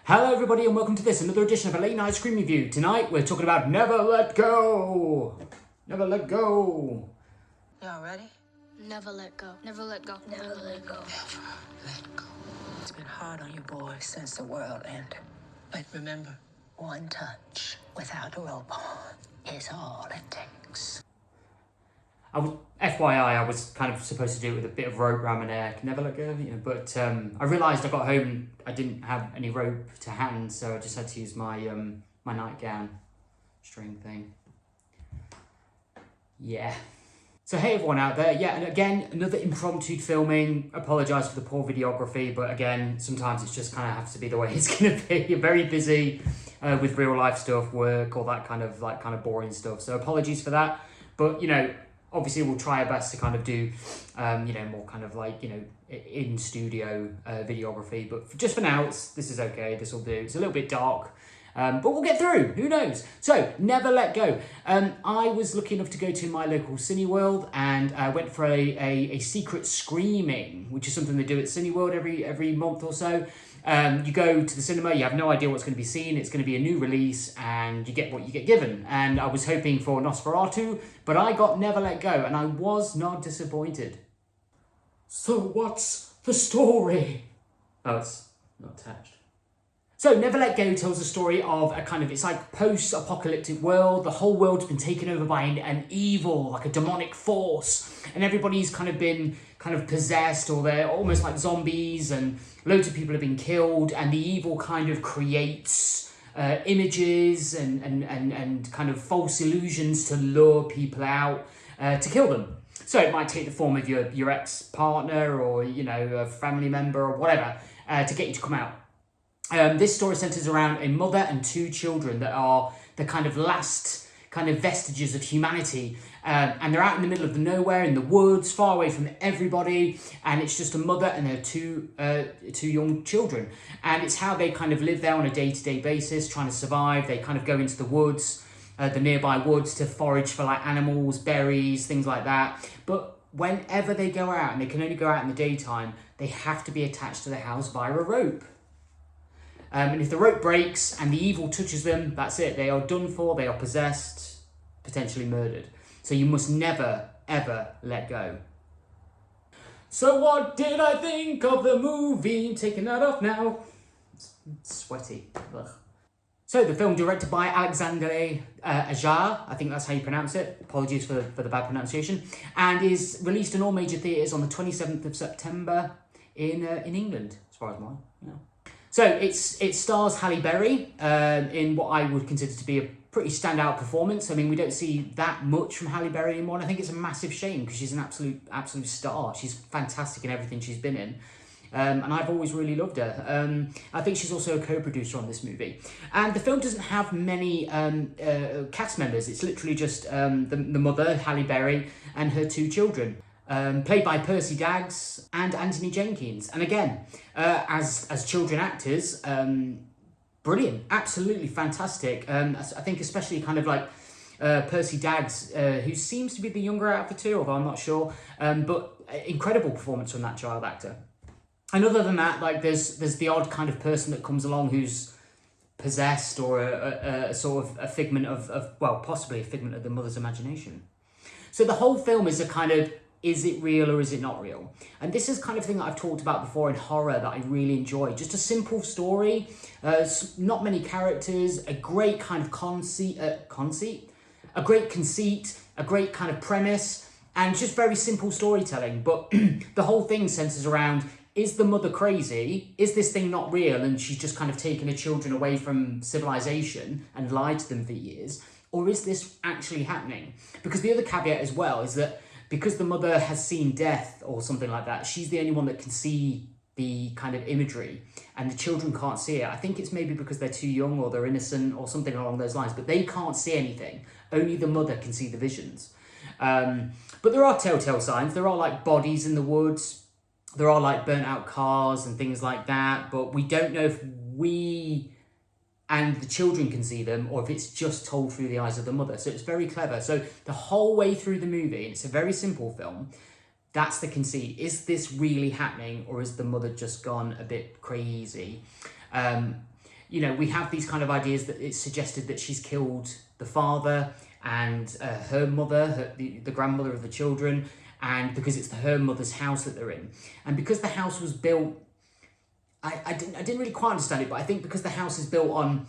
Hello everybody and welcome to another edition of a late night screen review. Tonight we're talking about Never Let Go. Never Let Go. Y'all ready? Never let go. Never let go. Never let go. Never let go. It's been hard on you boys since the world ended. But remember, one touch without a rope on is all it takes. FYI, I was kind of supposed to do it with a bit of rope around my neck, never let go, but I realised I got home, I didn't have any rope to hand, so I just had to use my my nightgown string thing. Yeah. So hey everyone out there, yeah, and again, another impromptu filming. Apologise for the poor videography, but again, sometimes it's just kind of has to be the way it's going to be. You're very busy with real life stuff, work, all that kind of boring stuff. So apologies for that, but obviously we'll try our best to kind of do, more kind of in studio videography. But just for now, this is okay. This will do. It's a little bit dark, but we'll get through. Who knows? So Never Let Go. I was lucky enough to go to my local Cineworld and I went for a secret screening, which is something they do at Cineworld every month or so. You go to the cinema, you have no idea what's going to be seen, it's going to be a new release, and you get what you get given. And I was hoping for Nosferatu, but I got Never Let Go, and I was not disappointed. So what's the story? Oh, it's not attached. So Never Let Go tells the story of it's like post-apocalyptic world. The whole world's been taken over by an evil, like a demonic force, and everybody's been possessed, or they're almost like zombies, and loads of people have been killed, and the evil creates images and kind of false illusions to lure people out to kill them. So it might take the form of your ex-partner or a family member or whatever to get you to come out. This story centers around a mother and two children that are the last vestiges of humanity, and they're out in the middle of the nowhere in the woods, far away from everybody, and it's just a mother and their two young children, and it's how they live there on a day-to-day basis, trying to survive. They go into the woods, the nearby woods, to forage for animals, berries, things like that. But whenever they go out, and they can only go out in the daytime, they have to be attached to the house via a rope. And if the rope breaks and the evil touches them, that's it. They are done for, they are possessed, potentially murdered. So you must never, ever let go. So what did I think of the movie? Taking that off now. It's sweaty. Ugh. So the film, directed by Alexandre Ajar, I think that's how you pronounce it. Apologies for the bad pronunciation. And is released in all major theatres on the 27th of September in England, as far as mine. Yeah. So it stars Halle Berry in what I would consider to be a pretty standout performance. I mean, we don't see that much from Halle Berry anymore, and I think it's a massive shame because she's an absolute star. She's fantastic in everything she's been in, and I've always really loved her. I think she's also a co-producer on this movie. And the film doesn't have many cast members. It's literally just the mother, Halle Berry, and her two children. Played by Percy Daggs and Anthony Jenkins. And again, as children actors, brilliant, absolutely fantastic. I think especially Percy Daggs, who seems to be the younger out of the two, although I'm not sure, but incredible performance from that child actor. And other than that, there's the odd kind of person that comes along who's possessed, or a sort of a figment of possibly a figment of the mother's imagination. So the whole film is is it real or is it not real? And this is thing that I've talked about before in horror that I really enjoy. Just a simple story, not many characters, a great conceit, a great conceit, a great premise, and just very simple storytelling. But the whole thing centers around, is the mother crazy? Is this thing not real? And she's just taken her children away from civilization and lied to them for years? Or is this actually happening? Because the other caveat as well is that because the mother has seen death or something like that, she's the only one that can see the imagery, and the children can't see it. I think it's maybe because they're too young or they're innocent or something along those lines, but they can't see anything. Only the mother can see the visions. But there are telltale signs. There are bodies in the woods. There are burnt out cars and things like that, but we don't know if we and the children can see them, or if it's just told through the eyes of the mother. So it's very clever. So the whole way through the movie, and it's a very simple film, that's the conceit. Is this really happening, or is the mother just gone a bit crazy? you know, we have these kind of ideas that it's suggested that she's killed the father and her mother, the grandmother of the children, and because it's her mother's house that they're in. And because the house was built, I didn't really quite understand it, but I think because the house is built on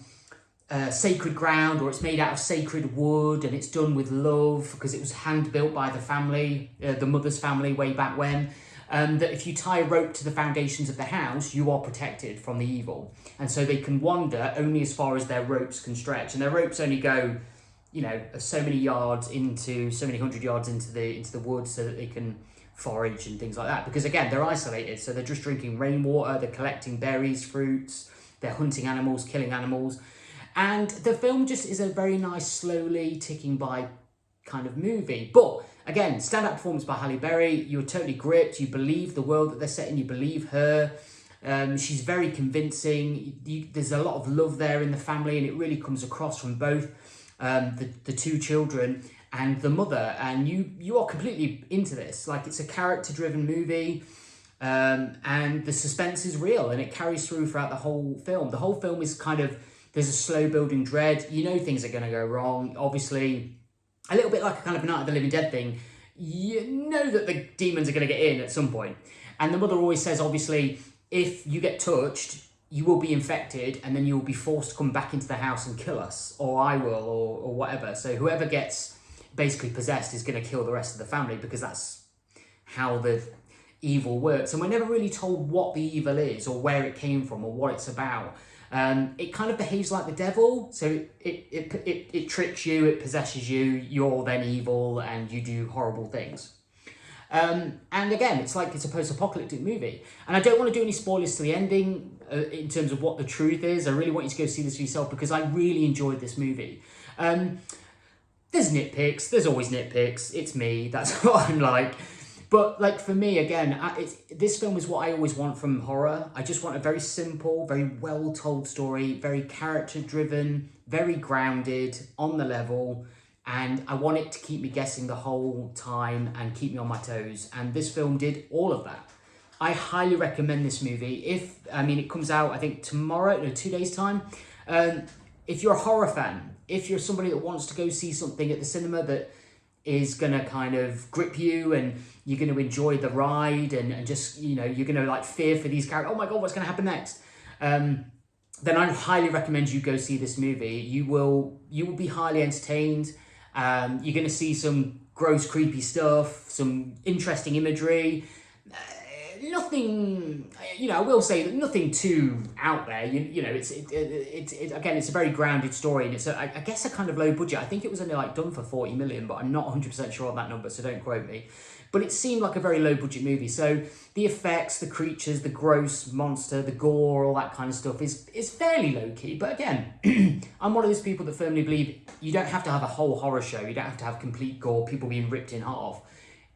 sacred ground, or it's made out of sacred wood, and it's done with love because it was hand built by the family, the mother's family way back when, that if you tie a rope to the foundations of the house, you are protected from the evil. And so they can wander only as far as their ropes can stretch, and their ropes only go, you know, so many yards into, so many hundred yards into the woods, so that they can forage and things like that. Because again, they're isolated, so they're just drinking rainwater, they're collecting berries, fruits, they're hunting animals, killing animals. And the film just is a very nice, slowly ticking by kind of movie. But again, standout performance by Halle Berry. You're totally gripped. You believe the world that they're setting. You believe her. She's very convincing. There's a lot of love there in the family, and it really comes across from both the two children and the mother. And you are completely into this. Like, it's a character-driven movie. And the suspense is real, and it carries through throughout the whole film. The whole film is kind of, there's a slow building dread. You know things are going to go wrong. Obviously, a little bit like a kind of Night of the Living Dead thing. You know that the demons are going to get in at some point. And the mother always says, obviously, if you get touched, you will be infected, and then you will be forced to come back into the house and kill us, or I will, or whatever. So whoever gets basically possessed is going to kill the rest of the family, because that's how the evil works. And we're never really told what the evil is, or where it came from, or what it's about. It kind of behaves like the devil, so it tricks you, it possesses you, you're then evil, and you do horrible things. And again, it's like it's a post-apocalyptic movie. And I don't want to do any spoilers to the ending in terms of what the truth is. I really want you to go see this for yourself, because I really enjoyed this movie. There's nitpicks, there's always nitpicks, it's me, that's what I'm like. But like, for me, again, this film is what I always want from horror. I just want a very simple, very well-told story, very character-driven, very grounded, on the level, and I want it to keep me guessing the whole time and keep me on my toes, and this film did all of that. I highly recommend this movie. It comes out, I think, tomorrow, no, 2 days' time. If you're a horror fan, if you're somebody that wants to go see something at the cinema that is going to kind of grip you, and you're going to enjoy the ride, and just, you know, you're going to like fear for these characters. Oh my God, what's going to happen next? Then I highly recommend you go see this movie. You will be highly entertained. You're going to see some gross, creepy stuff, some interesting imagery. Nothing, you know, I will say that nothing too out there. You know, it's again, it's a very grounded story, and it's I guess a kind of low budget. I think it was only like done for 40 million, but I'm not 100% sure on that number, so don't quote me. But it seemed like a very low budget movie. So the effects, the creatures, the gross monster, the gore, all that kind of stuff is fairly low key. But again, I'm one of those people that firmly believe you don't have to have a whole horror show. You don't have to have complete gore, people being ripped in half,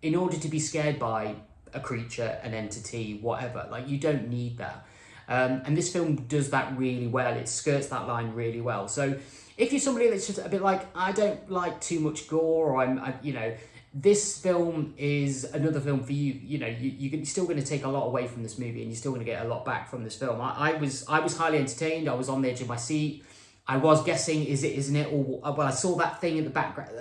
in order to be scared by a creature, an entity, whatever. Like, you don't need that. And this film does that really well. It skirts that line really well. So if you're somebody that's just a bit like, I don't like too much gore, or you know, this film is another film for you. You know, you're still going to take a lot away from this movie, and you're still going to get a lot back from this film. I was highly entertained. I was on the edge of my seat. I was guessing, is it, isn't it? Or, well, I saw that thing in the background.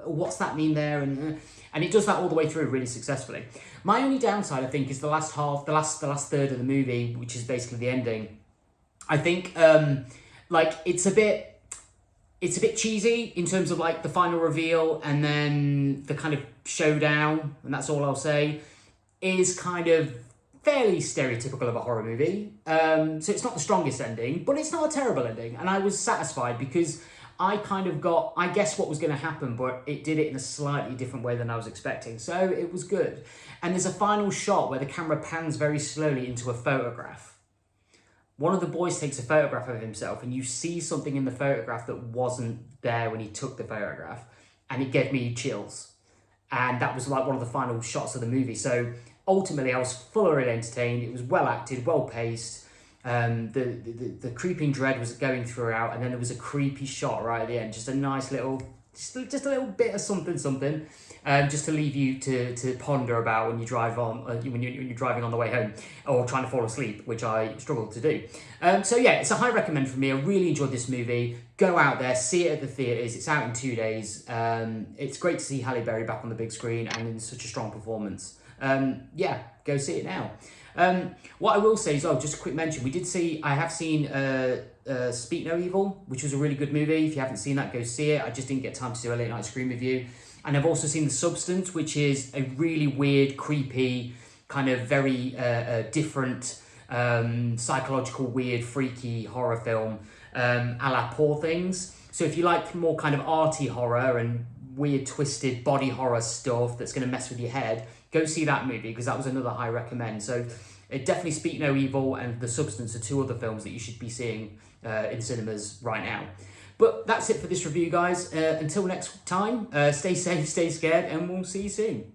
What's that mean there? And it does that all the way through really successfully. My only downside, I think, is the last half, the last third of the movie, which is basically the ending. I think, like, it's a bit cheesy in terms of like the final reveal, and then the kind of showdown, and that's all I'll say, is kind of fairly stereotypical of a horror movie. So it's not the strongest ending, but it's not a terrible ending. And I was satisfied because I kind of got, I guessed what was going to happen, but it did it in a slightly different way than I was expecting. So it was good. And there's a final shot where the camera pans very slowly into a photograph. One of the boys takes a photograph of himself, and you see something in the photograph that wasn't there when he took the photograph. And it gave me chills. And that was like one of the final shots of the movie. So ultimately, I was thoroughly entertained. It was well acted, well paced. The creeping dread was going throughout, and then there was a creepy shot right at the end. Just a nice little just a little bit of something, just to leave you to ponder about when you drive on when you're driving on the way home or trying to fall asleep, which I struggle to do. So yeah, it's a high recommend for me. I really enjoyed this movie. Go out there, see it at the theatres. It's out in 2 days. It's great to see Halle Berry back on the big screen and in such a strong performance. Yeah, go see it now. What I will say is, just a quick mention, I have seen Speak No Evil, which was a really good movie. If you haven't seen that, go see it. I just didn't get time to do a late night screen review. And I've also seen The Substance, which is a really weird, creepy, kind of very different, psychological, weird, freaky horror film, a la Poor Things. So if you like more kind of arty horror and weird, twisted body horror stuff that's going to mess with your head, go see that movie, because that was another high recommend. So definitely Speak No Evil and The Substance are 2 other films that you should be seeing in cinemas right now. But that's it for this review, guys. Until next time, stay safe, stay scared, and we'll see you soon.